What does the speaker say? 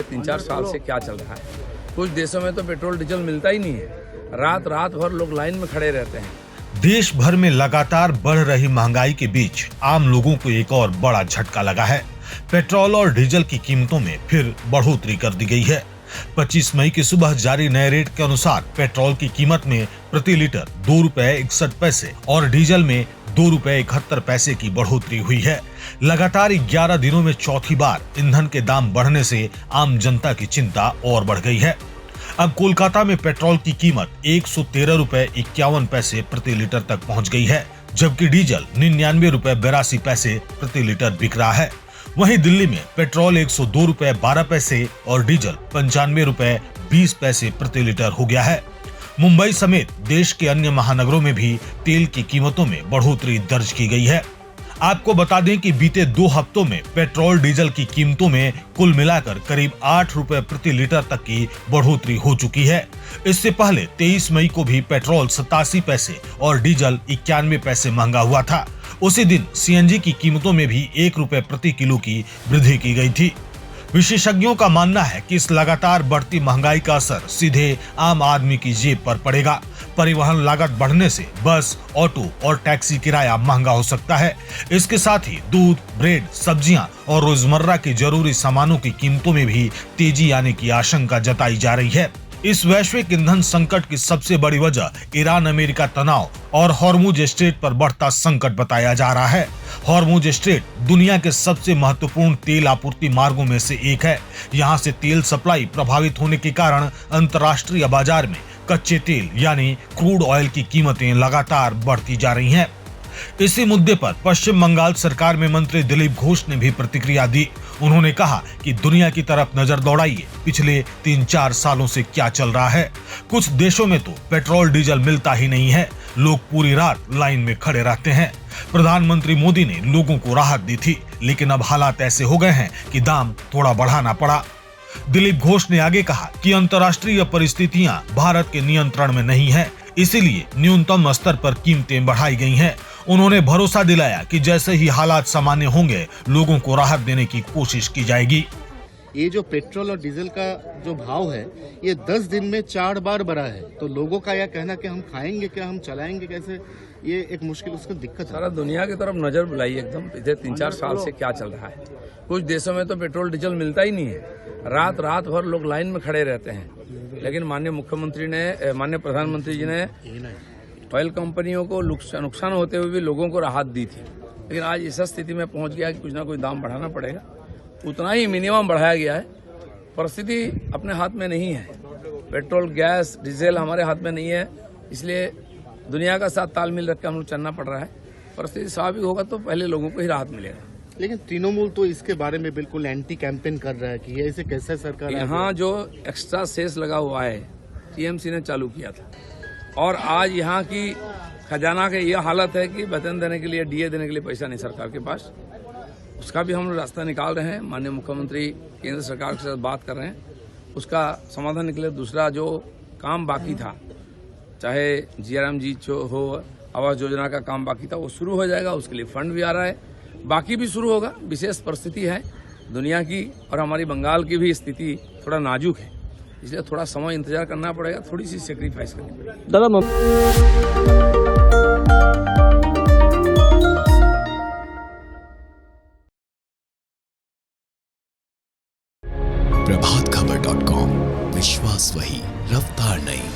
3-4 साल से क्या चल रहा है। कुछ देशों में तो पेट्रोल डीजल मिलता ही नहीं है, रात भर लोग लाइन में खड़े रहते हैं। देश भर में लगातार बढ़ रही महंगाई के बीच आम लोगों को एक और बड़ा झटका लगा है। पेट्रोल और डीजल की कीमतों में फिर बढ़ोतरी कर दी गई है। 25 मई की सुबह जारी नए रेट के अनुसार पेट्रोल की कीमत में प्रति लीटर 2 रुपए 61 पैसे और डीजल में 2 रुपए 71 पैसे की बढ़ोतरी हुई है। लगातार 11 दिनों में चौथी बार ईंधन के दाम बढ़ने से आम जनता की चिंता और बढ़ गई है। अब कोलकाता में पेट्रोल की कीमत 113 रुपए 51 पैसे प्रति लीटर तक पहुंच गई है, जबकि डीजल 99 रुपए 82 पैसे प्रति लीटर बिक रहा है। वहीं दिल्ली में पेट्रोल 102 रुपए 12 पैसे और डीजल 95 रुपए 20 पैसे प्रति लीटर हो गया है। मुंबई समेत देश के अन्य महानगरों में भी तेल की कीमतों में बढ़ोतरी दर्ज की गई है। आपको बता दें कि बीते 2 हफ्तों में पेट्रोल डीजल की कीमतों में कुल मिलाकर करीब 8 रुपए प्रति लीटर तक की बढ़ोतरी हो चुकी है। इससे पहले 23 मई को भी पेट्रोल 87 पैसे और डीजल 91 पैसे महंगा हुआ था। उसी दिन सीएनजी की कीमतों में भी 1 रुपए प्रति किलो की वृद्धि की गई थी। विशेषज्ञों का मानना है कि इस लगातार बढ़ती महंगाई का असर सीधे आम आदमी की जेब पर पड़ेगा। परिवहन लागत बढ़ने से बस, ऑटो और टैक्सी किराया महंगा हो सकता है। इसके साथ ही दूध, ब्रेड, सब्जियां और रोजमर्रा की जरूरी सामानों की कीमतों में भी तेजी आने की आशंका जताई जा रही है। इस वैश्विक ईंधन संकट की सबसे बड़ी वजह ईरान अमेरिका तनाव और हॉर्मुज स्ट्रेट पर बढ़ता संकट बताया जा रहा है। हॉर्मुज स्ट्रेट दुनिया के सबसे महत्वपूर्ण तेल आपूर्ति मार्गों में से एक है। यहाँ से तेल सप्लाई प्रभावित होने के कारण अंतर्राष्ट्रीय बाजार में कच्चे तेल यानी क्रूड ऑयल की कीमतें लगातार बढ़ती जा रही हैं। इसी मुद्दे पर पश्चिम बंगाल सरकार में मंत्री दिलीप घोष ने भी प्रतिक्रिया दी। उन्होंने कहा कि दुनिया की तरफ नजर दौड़ाइए, पिछले 3-4 सालों से क्या चल रहा है। कुछ देशों में तो पेट्रोल डीजल मिलता ही नहीं है, लोग पूरी रात लाइन में खड़े रहते हैं। प्रधानमंत्री मोदी ने लोगों को राहत दी थी, लेकिन अब हालात ऐसे हो गए हैं कि दाम थोड़ा बढ़ाना पड़ा। दिलीप घोष ने आगे कहा कि अंतर्राष्ट्रीय परिस्थितियां भारत के नियंत्रण में नहीं है, इसीलिए न्यूनतम स्तर पर कीमतें बढ़ाई गई हैं। उन्होंने भरोसा दिलाया कि जैसे ही हालात सामान्य होंगे, लोगों को राहत देने की कोशिश की जाएगी। ये जो पेट्रोल और डीजल का जो भाव है, ये 10 दिन में 4 बार बढ़ा है। तो लोगों का यह कहना कि हम खाएंगे क्या, हम चलाएंगे कैसे, ये एक मुश्किल, उसको दिक्कत है। सारा दुनिया की तरफ नजर बुलाई एकदम, पिछले 3-4 साल से क्या चल रहा है। कुछ देशों में तो पेट्रोल डीजल मिलता ही नहीं है, रात भर लोग लाइन में खड़े रहते हैं। लेकिन माननीय प्रधानमंत्री जी ने ऑयल कंपनियों को नुकसान होते हुए भी लोगों को राहत दी थी। लेकिन आज इस स्थिति में पहुंच गया कि कुछ ना कुछ दाम बढ़ाना पड़ेगा। उतना ही मिनिमम बढ़ाया गया है। परिस्थिति अपने हाथ में नहीं है, पेट्रोल, गैस, डीजल हमारे हाथ में नहीं है, इसलिए दुनिया का साथ तालमेल रख के हम लोग चलना पड़ रहा है। परिस्थिति स्वाभाविक होगा तो पहले लोगों को ही राहत मिलेगा। लेकिन तृणमूल तो इसके बारे में बिल्कुल एंटी कैंपेन कर रहा है कि ये ऐसे कैसे सरकार। यहाँ जो एक्स्ट्रा सेस लगा हुआ है टीएमसी ने चालू किया था, और आज यहाँ की खजाना की यह हालत है कि वेतन देने के लिए, डीए देने के लिए पैसा नहीं सरकार के पास। उसका भी हम लोग रास्ता निकाल रहे हैं। माननीय मुख्यमंत्री केंद्र सरकार के साथ बात कर रहे हैं, उसका समाधान निकले। दूसरा जो काम बाकी था, चाहे जीआरएमजी हो, आवास योजना का काम बाकी था, वो शुरू हो जाएगा। उसके लिए फंड भी आ रहा है, बाकी भी शुरू होगा। विशेष परिस्थिति है दुनिया की, और हमारी बंगाल की भी स्थिति थोड़ा नाजुक है, इसलिए थोड़ा समय इंतजार करना पड़ेगा, थोड़ी सी सेक्रीफाइस करनी पड़ेगी। प्रभातखबर.com, विश्वास वही, रफ्तार नहीं।